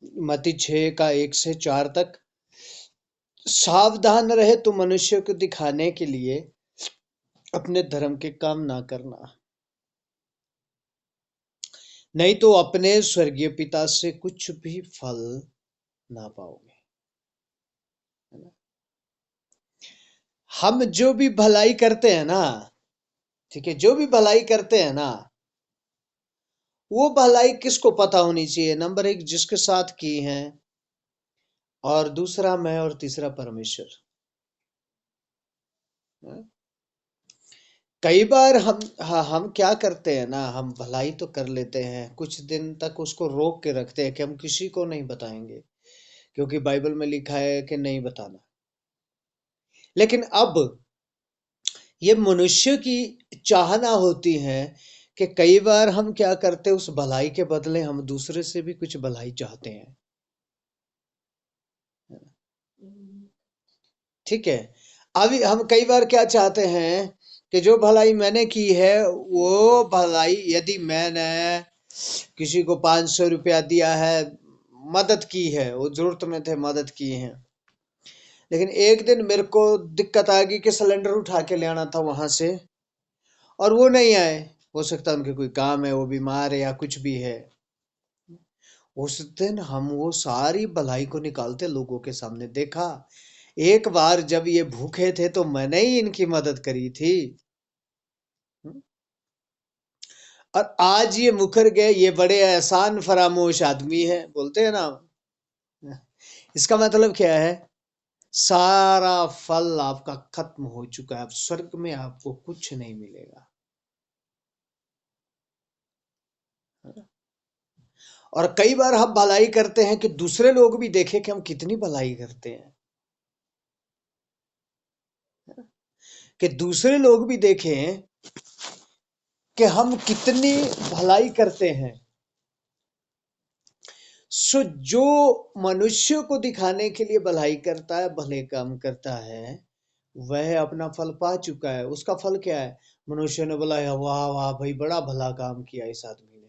मत्ती 6 का 1 से 4 तक। सावधान रहे तो मनुष्य को दिखाने के लिए अपने धर्म के काम ना करना, नहीं तो अपने स्वर्गीय पिता से कुछ भी फल ना पाओगे, है ना। हम जो भी भलाई करते हैं ना, ठीक है, जो भी भलाई करते हैं ना, वो भलाई किसको पता होनी चाहिए? नंबर 1 जिसके साथ की है, और दूसरा मैं, और तीसरा परमेश्वर। हाँ? कई बार हम क्या करते हैं ना, हम भलाई तो कर लेते हैं, कुछ दिन तक उसको रोक के रखते हैं कि हम किसी को नहीं बताएंगे, क्योंकि बाइबल में लिखा है कि नहीं बताना। लेकिन अब ये मनुष्य की चाहना होती है कि कई बार हम क्या करते हैं, उस भलाई के बदले हम दूसरे से भी कुछ भलाई चाहते हैं। ठीक है, अभी हम कई बार क्या चाहते हैं कि जो भलाई मैंने की है, वो भलाई यदि मैंने किसी को 500 रुपया दिया है, मदद की है, वो जरूरत में थे, मदद की है, लेकिन एक दिन मेरे को दिक्कत आ गई कि सिलेंडर उठा के ले आना था वहां से, और वो नहीं आए। हो सकता है उनके कोई काम है, वो बीमार है या कुछ भी है। उस दिन हम वो सारी भलाई को निकालते लोगों के सामने, देखा एक बार जब ये भूखे थे तो मैंने ही इनकी मदद करी थी। और आज ये मुकर गए, ये बड़े एहसान फरामोश आदमी है, बोलते हैं ना। इसका मतलब क्या है? सारा फल आपका खत्म हो चुका है, अब स्वर्ग में आपको कुछ नहीं मिलेगा। और कई बार हम भलाई करते हैं कि दूसरे लोग भी देखें कि हम कितनी भलाई करते हैं, कि दूसरे लोग भी देखें कि हम कितनी भलाई करते हैं। सो जो मनुष्य को दिखाने के लिए भलाई करता है, भले काम करता है, वह अपना फल पा चुका है। उसका फल क्या है? मनुष्य ने बोला, वाह वाह भाई, बड़ा भला काम किया इस आदमी ने,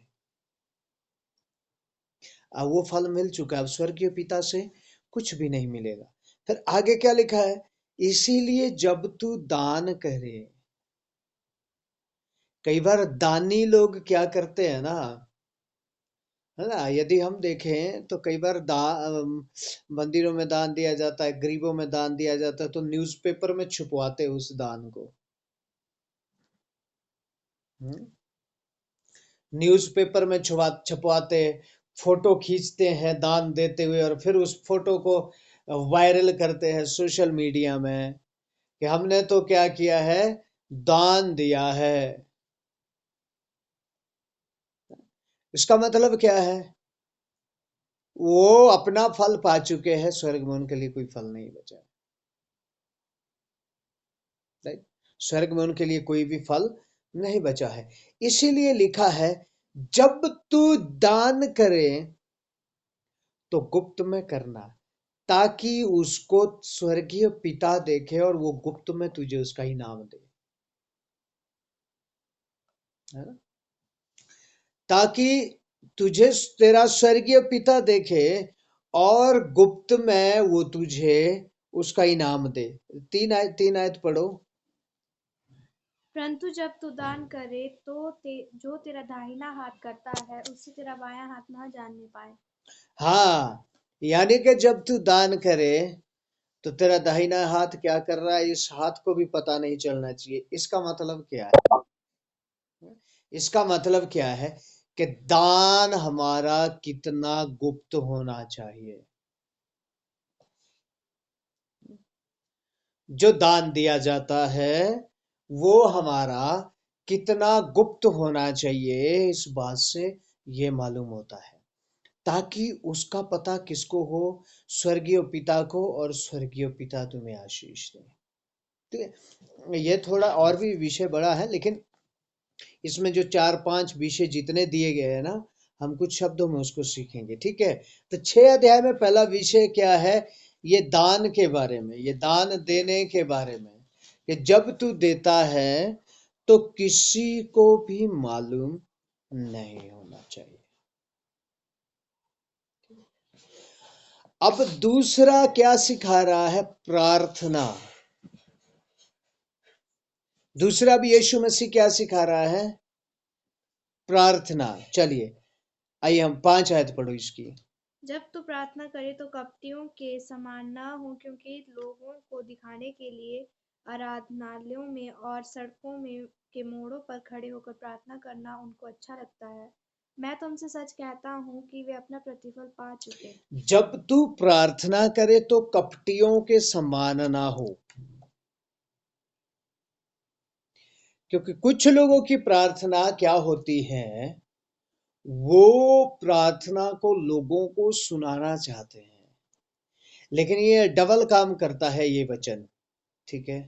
अब वो फल मिल चुका है। अब स्वर्गीय पिता से कुछ भी नहीं मिलेगा। फिर आगे क्या लिखा है? इसीलिए जब तू दान करे, कई बार दानी लोग क्या करते हैं ना, है ना, यदि हम देखें तो कई बार मंदिरों में दान दिया जाता है, गरीबों में दान दिया जाता है, तो न्यूज़पेपर में छुपवाते हैं उस दान को। हम्म? न्यूज़पेपर में छपवाते, फोटो खींचते हैं दान देते हुए, और फिर उस फोटो को वायरल करते हैं सोशल मीडिया में कि हमने तो क्या किया है, दान दिया है। इसका मतलब क्या है? वो अपना फल पा चुके हैं, स्वर्ग में उनके लिए कोई फल नहीं बचा है। राइट? स्वर्ग में उनके लिए कोई भी फल नहीं बचा है। इसीलिए लिखा है, जब तू दान करे तो गुप्त में करना, ताकि उसको स्वर्गीय पिता देखे और वो गुप्त में तुझे उसका इनाम दे, है ना? ताकि तुझे तेरा स्वर्गीय पिता देखे और गुप्त में वो तुझे उसका इनाम दे। 3 आयत पढ़ो। परंतु जब तू दान करे तो जो तेरा दाहिना हाथ करता है उससे तेरा बायां हाथ ना जानने पाए। हाँ, यानी कि जब तू दान करे तो तेरा दाहिना हाथ क्या कर रहा है, इस हाथ को भी पता नहीं चलना चाहिए। इसका मतलब क्या है? इसका मतलब क्या है कि दान हमारा कितना गुप्त होना चाहिए। जो दान दिया जाता है वो हमारा कितना गुप्त होना चाहिए, इस बात से ये मालूम होता है, ताकि उसका पता किसको हो? स्वर्गीय पिता को, और स्वर्गीय पिता तुम्हें आशीष दे। ठीक है, ये थोड़ा और भी विषय बड़ा है, लेकिन इसमें जो 4-5 विषय जितने दिए गए हैं ना, हम कुछ शब्दों में उसको सीखेंगे। ठीक है, तो 6 अध्याय में पहला विषय क्या है? ये दान के बारे में, ये दान देने के बारे में, कि जब तू देता है तो किसी को भी मालूम नहीं होना चाहिए। अब दूसरा क्या सिखा रहा है? प्रार्थना। दूसरा भी यीशु मसीह क्या सिखा रहा है? प्रार्थना। चलिए आइए हम 5 आयत पढ़ो इसकी। जब तू प्रार्थना करे तो कपटियों के समान न हो, क्योंकि लोगों को दिखाने के लिए आराधनालयों में और सड़कों में के मोड़ों पर खड़े होकर प्रार्थना करना उनको अच्छा लगता है। मैं तुमसे सच कहता हूँ कि वे अपना प्रतिफल पा चुके। जब तू प्रार्थना करे तो कपटियों के समान ना हो, क्योंकि कुछ लोगों की प्रार्थना क्या होती है, वो प्रार्थना को लोगों को सुनाना चाहते हैं, लेकिन ये डबल काम करता है ये वचन। ठीक है।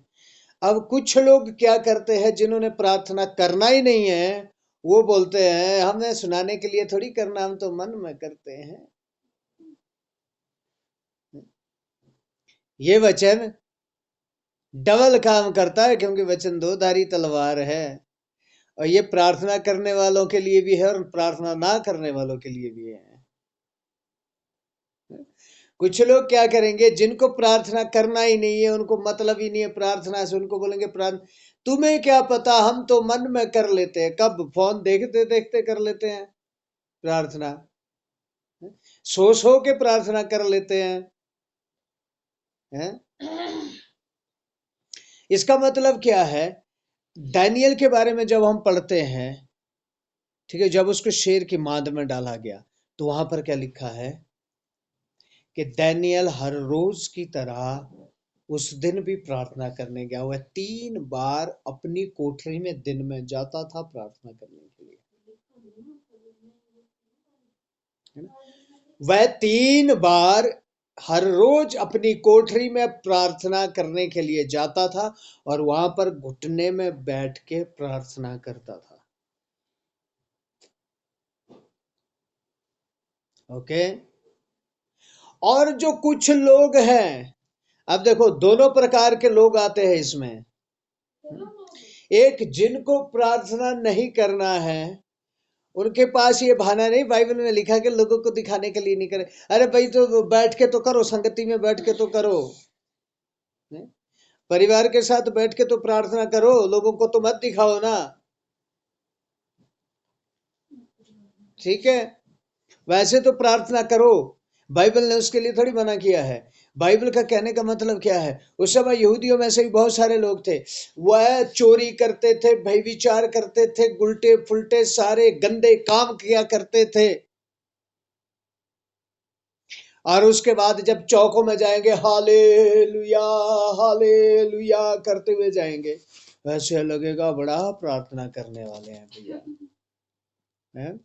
अब कुछ लोग क्या करते हैं, जिन्होंने प्रार्थना करना ही नहीं है, वो बोलते हैं हमने सुनाने के लिए थोड़ी करना, हम तो मन में करते हैं। ये वचन डबल काम करता है, क्योंकि वचन दो धारी तलवार है, और ये प्रार्थना करने वालों के लिए भी है और प्रार्थना ना करने वालों के लिए भी है। कुछ लोग क्या करेंगे, जिनको प्रार्थना करना ही नहीं है, उनको मतलब ही नहीं है प्रार्थना से, उनको बोलेंगे प्रार्थना, तुम्हें क्या पता, हम तो मन में कर लेते हैं। कब? फोन देखते देखते कर लेते हैं प्रार्थना, सो के प्रार्थना कर लेते हैं। इसका मतलब क्या है? दानियल के बारे में जब हम पढ़ते हैं, ठीक है, जब उसको शेर की मांद में डाला गया, तो वहां पर क्या लिखा है कि दानियल हर रोज की तरह उस दिन भी प्रार्थना करने गया। वह 3 बार अपनी कोठरी में दिन में जाता था प्रार्थना करने के लिए, है ना? वह 3 बार हर रोज अपनी कोठरी में प्रार्थना करने के लिए जाता था और वहां पर घुटने में बैठ के प्रार्थना करता था। ओके। और जो कुछ लोग हैं, अब देखो दोनों प्रकार के लोग आते हैं इसमें। एक, जिनको प्रार्थना नहीं करना है, उनके पास ये बहाना नहीं, बाइबल में लिखा कि लोगों को दिखाने के लिए नहीं करे। अरे भाई तो बैठ के तो करो, संगति में बैठ के तो करो, परिवार के साथ बैठ के तो प्रार्थना करो, लोगों को तो मत दिखाओ ना। ठीक है, वैसे तो प्रार्थना करो, बाइबल ने उसके लिए थोड़ी मना किया है। बाइबल का कहने का मतलब क्या है? उस समय यहूदियों में से भी बहुत सारे लोग थे, वह चोरी करते थे, व्यभिचार करते थे, उल्टे फुलटे सारे गंदे काम किया करते थे, और उसके बाद जब चौकों में जाएंगे हालेलुया हालेलुया करते हुए जाएंगे, वैसे लगेगा बड़ा प्रार्थना करने वाले हैं भैया, है?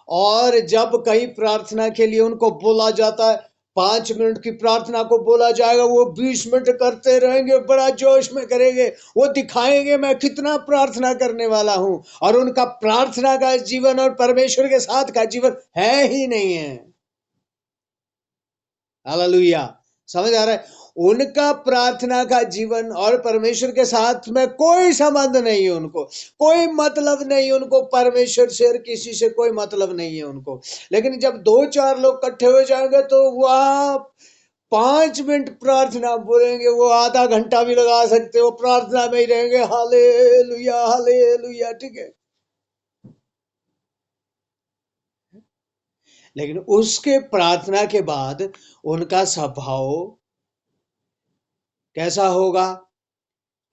और जब कहीं प्रार्थना के लिए उनको बोला जाता है, 5 मिनट की प्रार्थना को बोला जाएगा, वो 20 मिनट करते रहेंगे, बड़ा जोश में करेंगे, वो दिखाएंगे मैं कितना प्रार्थना करने वाला हूं, और उनका प्रार्थना का जीवन और परमेश्वर के साथ का जीवन है ही नहीं है। हालेलुया। समझ आ रहा है? उनका प्रार्थना का जीवन और परमेश्वर के साथ में कोई संबंध नहीं है, उनको कोई मतलब नहीं, उनको परमेश्वर से और किसी से कोई मतलब नहीं है उनको। लेकिन जब 2-4 लोग इकट्ठे हो जाएंगे, तो वह 5 मिनट प्रार्थना बोलेंगे, वो आधा घंटा भी लगा सकते हो, प्रार्थना में ही रहेंगे, हालेलुया हालेलुया। ठीक है, लेकिन उसके प्रार्थना के बाद उनका स्वभाव कैसा होगा?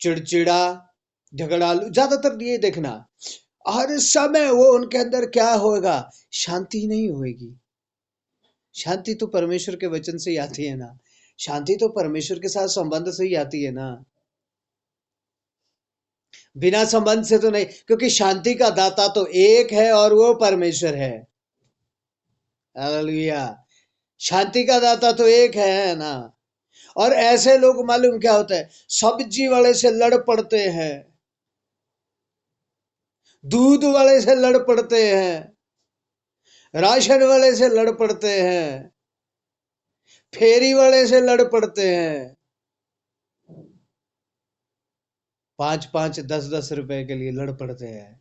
चिड़चिड़ा, झगड़ालू। ज्यादातर ये देखना, हर समय वो उनके अंदर क्या होगा? शांति नहीं होगी। शांति तो परमेश्वर के वचन से ही आती है ना, शांति तो परमेश्वर के साथ संबंध से ही आती है ना, बिना संबंध से तो नहीं, क्योंकि शांति का दाता तो एक है और वो परमेश्वर है। हालेलुया। शांति का दाता तो एक है ना। और ऐसे लोग मालूम क्या होता है? सब्जी वाले से लड़ पड़ते हैं, दूध वाले से लड़ पड़ते हैं, राशन वाले से लड़ पड़ते हैं, फेरी वाले से लड़ पड़ते हैं, 5-5 10-10 रुपए के लिए लड़ पड़ते हैं।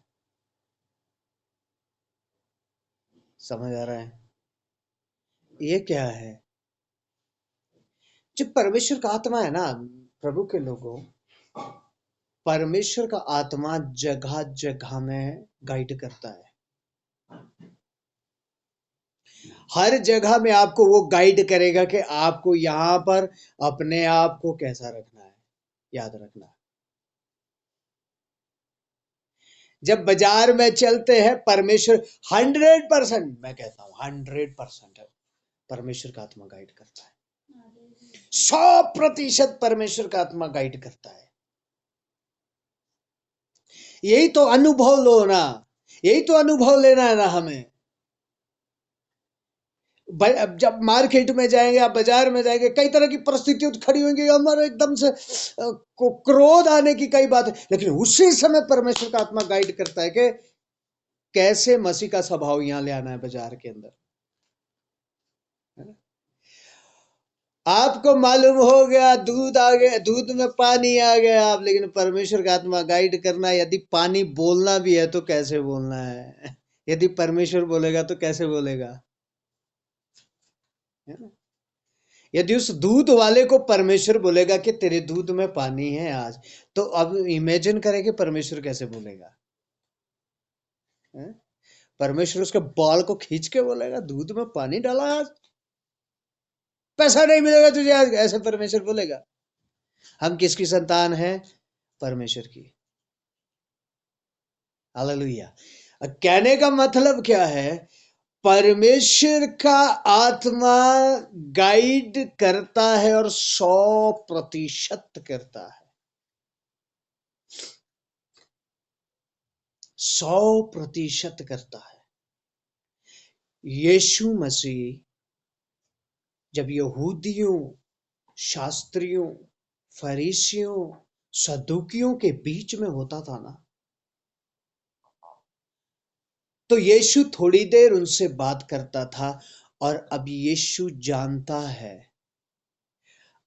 समझ आ रहा है? ये क्या है? जब परमेश्वर का आत्मा है ना, प्रभु के लोगों, परमेश्वर का आत्मा जगह जगह में गाइड करता है। हर जगह में आपको वो गाइड करेगा कि आपको यहां पर अपने आप को कैसा रखना है, याद रखना। जब बाजार में चलते हैं, परमेश्वर 100%, मैं कहता हूं 100% परमेश्वर का आत्मा गाइड करता है। 100% परमेश्वर का आत्मा गाइड करता है। यही तो अनुभव लो ना, यही तो अनुभव लेना है ना हमें। जब मार्केट में जाएंगे, आप बाजार में जाएंगे, कई तरह की परिस्थितियां खड़ी होंगी, हमारे एकदम से क्रोध आने की कई बात है, लेकिन उसी समय परमेश्वर का आत्मा गाइड करता है कि कैसे मसीह का स्वभाव यहां ले आना है बाजार के अंदर, है ना? आपको मालूम हो गया दूध आ गया, दूध में पानी आ गया, आप, लेकिन परमेश्वर का आत्मा गाइड करना है, यदि पानी बोलना भी है तो कैसे बोलना है, यदि परमेश्वर बोलेगा तो कैसे बोलेगा, है ना? यदि उस दूध वाले को परमेश्वर बोलेगा कि तेरे दूध में पानी है आज, तो अब इमेजिन करें कि परमेश्वर कैसे बोलेगा, है? परमेश्वर उसके बाल को खींच के बोलेगा दूध में पानी डाला आज, पैसा नहीं मिलेगा तुझे आज, ऐसे परमेश्वर बोलेगा? हम किसकी संतान है? परमेश्वर की। हालेलुया। कहने का मतलब क्या है? परमेश्वर का आत्मा गाइड करता है और 100% करता है। 100% करता है। यीशु मसीह जब यहूदियों, शास्त्रियों, फरीसियों, सदुकियों के बीच में होता था ना, तो यीशु थोड़ी देर उनसे बात करता था, और अब यीशु जानता है,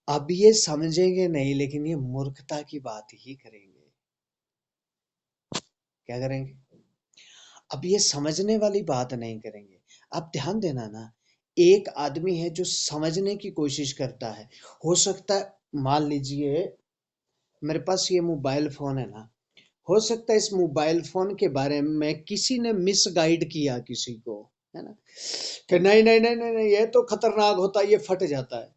अब ये समझेंगे नहीं, लेकिन ये मूर्खता की बात ही करेंगे। क्या करेंगे? अब ये समझने वाली बात नहीं करेंगे। आप ध्यान देना ना, एक आदमी है जो समझने की कोशिश करता है। हो सकता है, मान लीजिए मेरे पास ये मोबाइल फोन है ना, हो सकता है इस मोबाइल फोन के बारे में किसी ने मिस गाइड किया किसी को, है ना, कि नहीं नहीं नहीं नहीं नहीं, ये तो खतरनाक होता है, ये फट जाता है,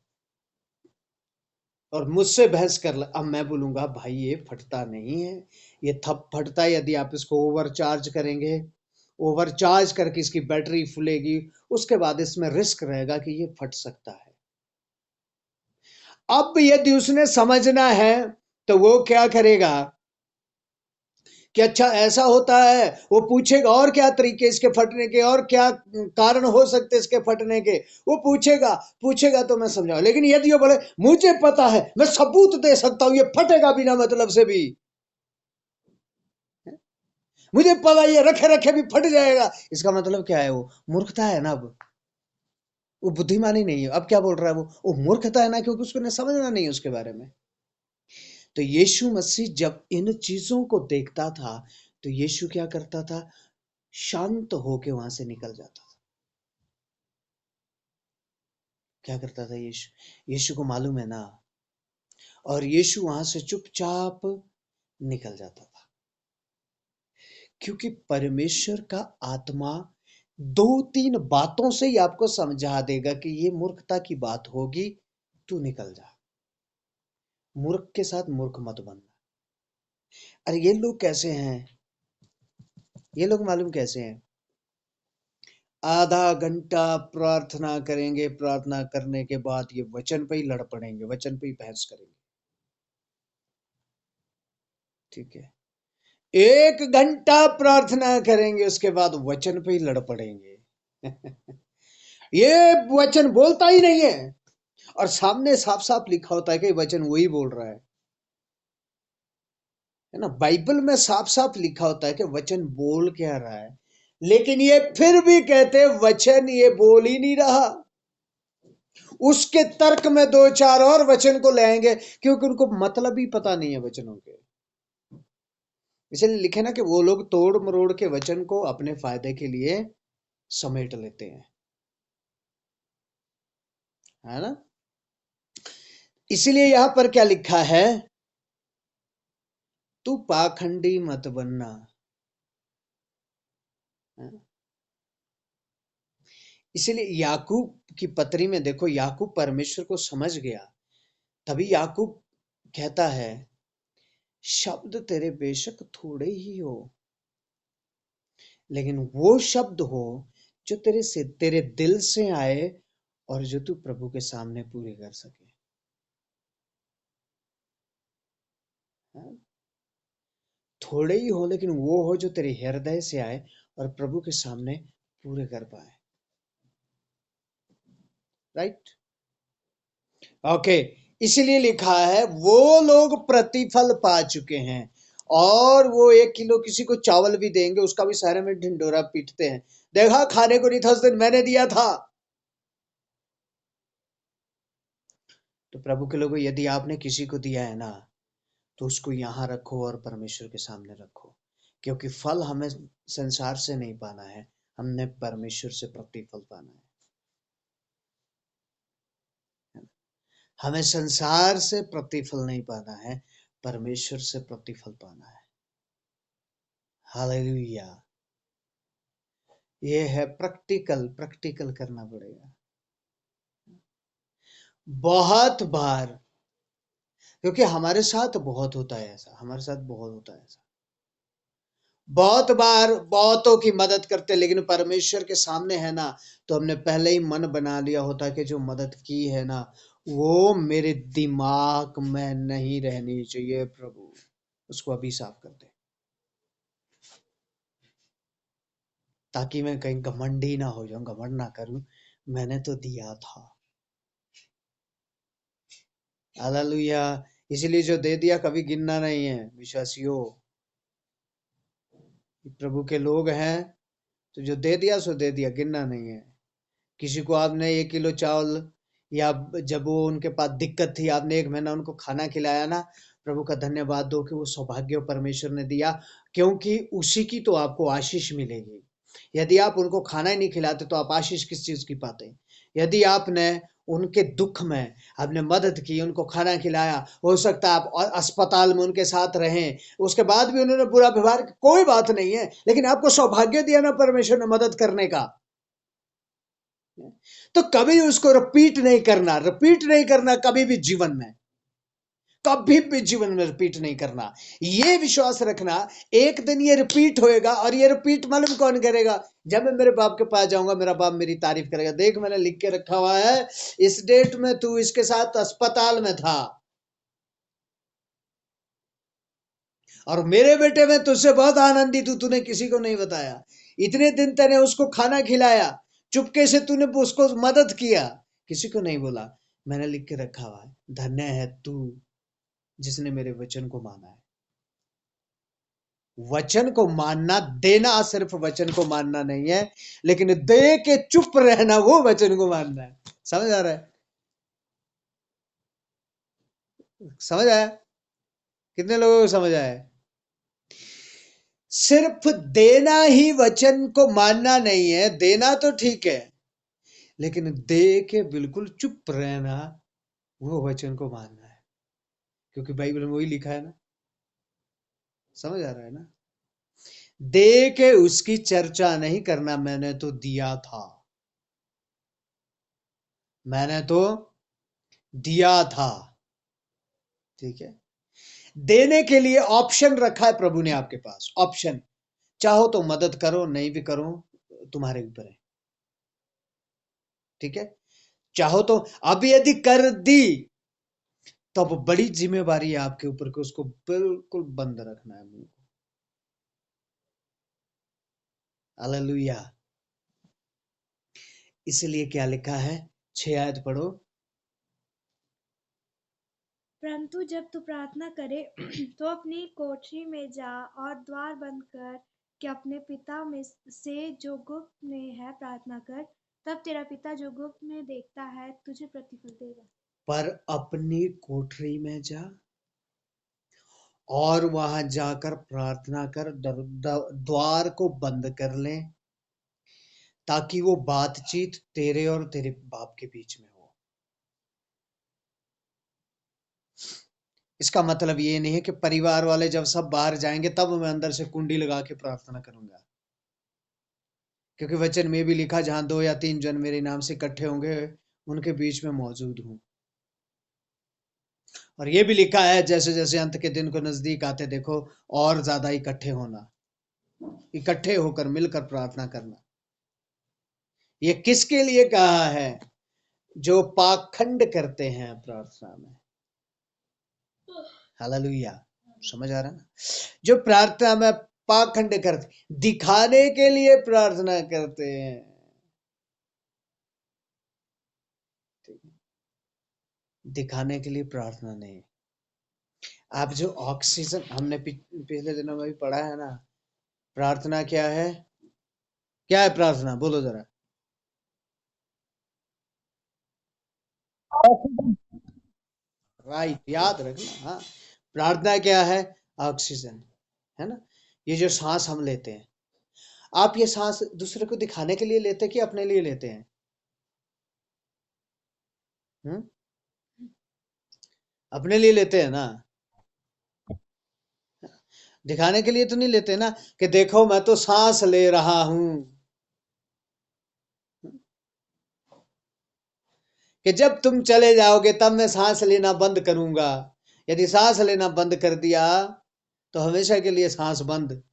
और मुझसे बहस कर ले। अब मैं बोलूंगा भाई ये फटता नहीं है, ये थप फटता है यदि आप इसको ओवर चार्ज करेंगे, ओवर चार्ज करके इसकी बैटरी फूलेगी, उसके बाद इसमें रिस्क रहेगा कि ये फट सकता है। अब यदि उसने समझना है तो वो क्या करेगा कि अच्छा ऐसा होता है, वो पूछेगा और क्या तरीके इसके फटने के, और क्या कारण हो सकते इसके फटने के, वो पूछेगा, पूछेगा तो मैं समझाऊंगा। लेकिन यदि वो बोले मुझे पता है, मैं सबूत दे सकता हूं, ये फटेगा बिना मतलब से भी, मुझे पता ये रखे रखे भी फट जाएगा, इसका मतलब क्या है? वो मूर्खता है ना। अब वो बुद्धिमानी नहीं है। अब क्या बोल रहा है वो मूर्खता है ना, क्योंकि उसको समझना नहीं है उसके बारे में। तो यीशु मसीह जब इन चीजों को देखता था, तो यीशु क्या करता था? शांत होके वहां से निकल जाता था। क्या करता था यीशु? यीशु को मालूम है ना, और यीशु वहां से चुपचाप निकल जाता था, क्योंकि परमेश्वर का आत्मा 2-3 बातों से ही आपको समझा देगा कि ये मूर्खता की बात होगी, तू निकल जा, मूर्ख के साथ मूर्ख मत बनना। अरे ये लोग कैसे हैं? ये लोग मालूम कैसे हैं? आधा घंटा प्रार्थना करेंगे, प्रार्थना करने के बाद ये वचन पे ही लड़ पड़ेंगे, वचन पे ही बहस करेंगे। ठीक है, 1 घंटा प्रार्थना करेंगे, उसके बाद वचन पे ही लड़ पड़ेंगे। ये वचन बोलता ही नहीं है, और सामने साफ साफ लिखा होता है कि वचन वही बोल रहा है ना। बाइबल में साफ साफ लिखा होता है कि वचन बोल क्या रहा है, लेकिन ये फिर भी कहते वचन ये बोल ही नहीं रहा। उसके तर्क में 2-4 और वचन को ले आएंगे, क्योंकि उनको मतलब ही पता नहीं है वचनों के। इसलिए लिखे ना कि वो लोग तोड़ मरोड़ के वचन को अपने फायदे के लिए समेट लेते हैं। है ना। इसीलिए यहां पर क्या लिखा है, तू पाखंडी मत बनना। इसीलिए याकूब की पत्री में देखो, याकूब परमेश्वर को समझ गया, तभी याकूब कहता है, शब्द तेरे बेशक थोड़े ही हो, लेकिन वो शब्द हो जो तेरे दिल से आए और जो तू प्रभु के सामने पूरे कर सके। हाँ? थोड़े ही हो, लेकिन वो हो जो तेरे हृदय से आए और प्रभु के सामने पूरे कर पाए। Right, okay. इसीलिए लिखा है, वो लोग प्रतिफल पा चुके हैं, और वो 1 किलो किसी को चावल भी देंगे, उसका भी सारे में ढिंडोरा पीटते हैं, देखा खाने को नहीं था उस दिन, मैंने दिया था। तो प्रभु के लोगों, यदि आपने किसी को दिया है ना, तो उसको यहां रखो और परमेश्वर के सामने रखो, क्योंकि फल हमें संसार से नहीं पाना है, हमने परमेश्वर से प्रतिफल पाना है। हमें संसार से प्रतिफल नहीं पाना है, परमेश्वर से प्रतिफल पाना है। हालेलुया। ये है प्रैक्टिकल, प्रैक्टिकल करना पड़ेगा बहुत बार, क्योंकि हमारे साथ बहुत होता है ऐसा, हमारे साथ बहुत होता है ऐसा। बहुत बार बहुतों की मदद करते, लेकिन परमेश्वर के सामने है ना, तो हमने पहले ही मन बना लिया होता कि जो मदद की है ना, वो मेरे दिमाग में नहीं रहनी चाहिए, प्रभु उसको अभी साफ कर दे, ताकि मैं कहीं घमंडी ना हो जाऊं, घमंड ना करूं, मैंने तो दिया था। हालेलुया। इसलिए जो दे दिया कभी गिनना नहीं है विश्वासियों, प्रभु के लोग हैं, तो जो दे दिया सो दे दिया, गिनना नहीं है। किसी को आपने 1 किलो चावल, या जब वो उनके पास दिक्कत थी, आपने 1 महीना उनको खाना खिलाया ना, प्रभु का धन्यवाद दो कि वो सौभाग्य परमेश्वर ने दिया, क्योंकि उसी की तो आपको आशीष मिलेगी। यदि आप उनको खाना ही नहीं खिलाते तो आप आशीष किस चीज की पाते। यदि आपने उनके दुख में आपने मदद की, उनको खाना खिलाया, हो सकता है आप अस्पताल में उनके साथ रहें, उसके बाद भी उन्होंने बुरा व्यवहार, कोई बात नहीं है, लेकिन आपको सौभाग्य दिया ना परमेश्वर ने मदद करने का, तो कभी उसको रिपीट नहीं करना, रिपीट नहीं करना कभी भी जीवन में, कभी भी जीवन में रिपीट नहीं करना। ये विश्वास रखना, एक दिन ये रिपीट होएगा, और ये रिपीट मालूम कौन करेगा, जब मैं मेरे बाप के पास जाऊंगा, मेरा बाप मेरी तारीफ करेगा, देख मैंने लिख के रखा हुआ है, इस डेट में तू इसके साथ अस्पताल में था, और मेरे बेटे में तुझसे बहुत आनंदित हूं, तूने किसी को नहीं बताया, इतने दिन तेने उसको खाना खिलाया, चुपके से तूने उसको मदद किया, किसी को नहीं बोला, मैंने लिख के रखा हुआ है, धन्य है तू जिसने मेरे वचन को माना है। वचन को मानना, देना सिर्फ वचन को मानना नहीं है, लेकिन दे के चुप रहना वो वचन को मानना है। समझ आ रहा है? समझ आया? कितने लोगों को समझ आया? सिर्फ देना ही वचन को मानना नहीं है, देना तो ठीक है, लेकिन दे के बिल्कुल चुप रहना वो वचन को मानना है, क्योंकि बाइबल में वही लिखा है ना। समझ आ रहा है ना? दे के उसकी चर्चा नहीं करना, मैंने तो दिया था, मैंने तो दिया था। ठीक है, देने के लिए ऑप्शन रखा है प्रभु ने आपके पास, ऑप्शन, चाहो तो मदद करो, नहीं भी करो तुम्हारे ऊपर है। ठीक है, चाहो तो, अब यदि कर दी तो अब बड़ी जिम्मेवारी है आपके ऊपर कि उसको बिल्कुल बंद रखना है मुंह को। हालेलुया। इसलिए क्या लिखा है, 6 आयत पढ़ो। परंतु जब तू प्रार्थना करे तो अपनी कोठरी में जा और द्वार बंद कर कि अपने पिता में से जो गुप्त में है प्रार्थना कर, तब तेरा पिता जो गुप्त में देखता है तुझे प्रतिफल देगा। पर अपनी कोठरी में जा और वहां जाकर प्रार्थना कर, द्वार को बंद कर ले, ताकि वो बातचीत तेरे और तेरे बाप के बीच में हो। इसका मतलब ये नहीं है कि परिवार वाले जब सब बाहर जाएंगे तब मैं अंदर से कुंडी लगा के प्रार्थना करूंगा, क्योंकि वचन में भी लिखा, जहां 2 या 3 जन मेरे नाम से इकट्ठे होंगे उनके बीच में मौजूद हूं। और ये भी लिखा है, जैसे जैसे अंत के दिन को नजदीक आते देखो और ज्यादा इकट्ठे होना, इकट्ठे होकर मिलकर प्रार्थना करना। ये किसके लिए कहा है? जो पाखंड करते हैं प्रार्थना में। हालेलुया, समझ आ रहा है ना? जो प्रार्थना में पाखंड करते, दिखाने के लिए प्रार्थना करते हैं। दिखाने के लिए प्रार्थना नहीं। आप जो ऑक्सीजन, हमने पिछले दिनों में भी पढ़ा है ना, प्रार्थना क्या है? क्या है प्रार्थना? बोलो जरा। राइट, याद रखना। हाँ, प्रार्थना क्या है? ऑक्सीजन, है ना? ये जो सांस हम लेते हैं, आप ये सांस दूसरे को दिखाने के लिए लेते हैं कि अपने लिए लेते हैं? हम्म? अपने लिए लेते हैं ना? दिखाने के लिए तो नहीं लेते ना, कि देखो मैं तो सांस ले रहा हूं। कि जब तुम चले जाओगे तब मैं सांस लेना बंद करूंगा। यदि सांस लेना बंद कर दिया तो हमेशा के लिए सांस बंद।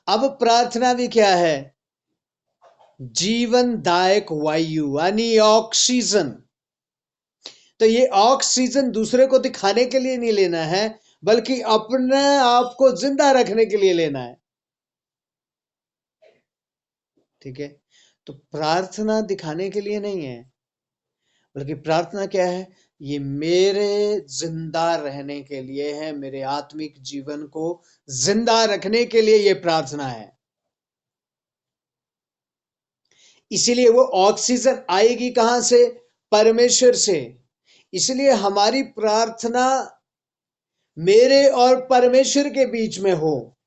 अब प्रार्थना भी क्या है? जीवनदायक वायु यानी ऑक्सीजन। तो ये ऑक्सीजन दूसरे को दिखाने के लिए नहीं लेना है, बल्कि अपने आप को जिंदा रखने के लिए लेना है। ठीक है? तो प्रार्थना दिखाने के लिए नहीं है, बल्कि प्रार्थना क्या है? ये मेरे जिंदा रहने के लिए है, मेरे आत्मिक जीवन को जिंदा रखने के लिए ये प्रार्थना है। इसीलिए वो ऑक्सीजन आएगी कहां से? परमेश्वर से। इसलिए हमारी प्रार्थना मेरे और परमेश्वर के बीच में हो।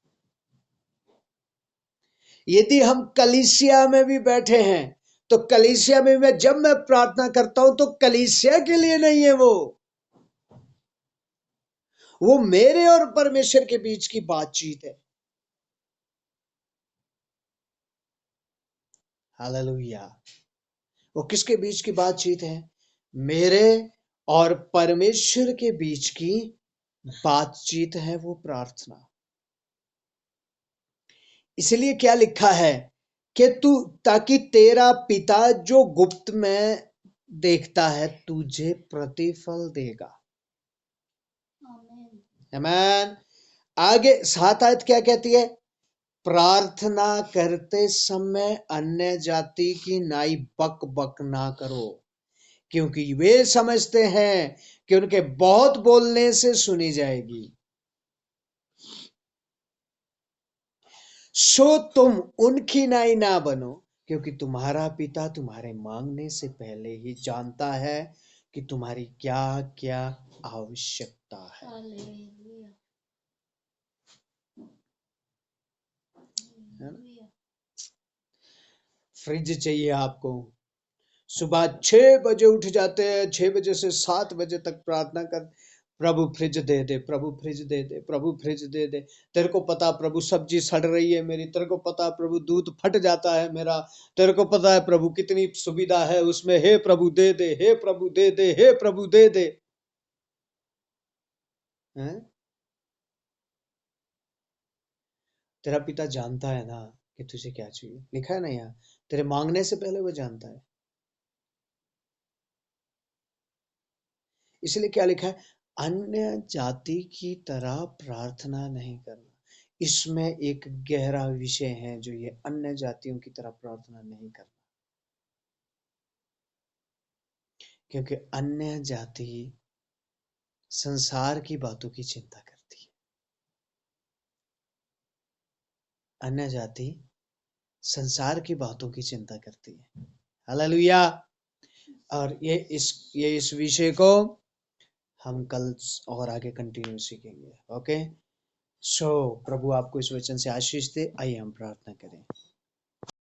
यदि हम कलीसिया में भी बैठे हैं तो कलीसिया में जब मैं प्रार्थना करता हूं तो कलीसिया के लिए नहीं है, वो मेरे और परमेश्वर के बीच की बातचीत है। हालेलुया। वो किसके बीच की बातचीत है? मेरे और परमेश्वर के बीच की बातचीत है वो प्रार्थना। इसलिए क्या लिखा है कि तू, ताकि तेरा पिता जो गुप्त में देखता है तुझे प्रतिफल देगा। आमीन। आगे 7 आयत क्या कहती है? प्रार्थना करते समय अन्य जाति की नाई बक बक ना करो, क्योंकि वे समझते हैं कि उनके बहुत बोलने से सुनी जाएगी। सो तुम उनकी नाई ना बनो, क्योंकि तुम्हारा पिता तुम्हारे मांगने से पहले ही जानता है कि तुम्हारी क्या क्या आवश्यकता है। फ्रिज चाहिए आपको, सुबह 6 बजे उठ जाते हैं, 6 बजे से 7 बजे तक प्रार्थना कर, प्रभु फ्रिज दे दे, प्रभु फ्रिज दे दे, प्रभु फ्रिज दे दे। तेरे को पता प्रभु सब्जी सड़ रही है मेरी, तेरे को पता प्रभु दूध फट जाता है मेरा, तेरे को पता है प्रभु कितनी सुविधा है उसमें, हे प्रभु दे दे, हे प्रभु दे दे, हे प्रभु दे दे। हैं? तेरा पिता जानता है ना कि तुझे क्या चाहिए, लिखा है ना यहाँ, तेरे मांगने से पहले वो जानता है। इसलिए क्या लिखा है? अन्य जाति की तरह प्रार्थना नहीं करना। इसमें एक गहरा विषय है, जो ये अन्य जातियों की तरह प्रार्थना नहीं करना, क्योंकि अन्य जाति संसार की बातों की चिंता करती है। अन्य जाति संसार की बातों की चिंता करती है। हालेलुया। और ये इस विषय को हम कल और आगे कंटिन्यू सीखेंगे। ओके, सो प्रभु आपको इस वचन से आशीष दे। आइए हम प्रार्थना करें।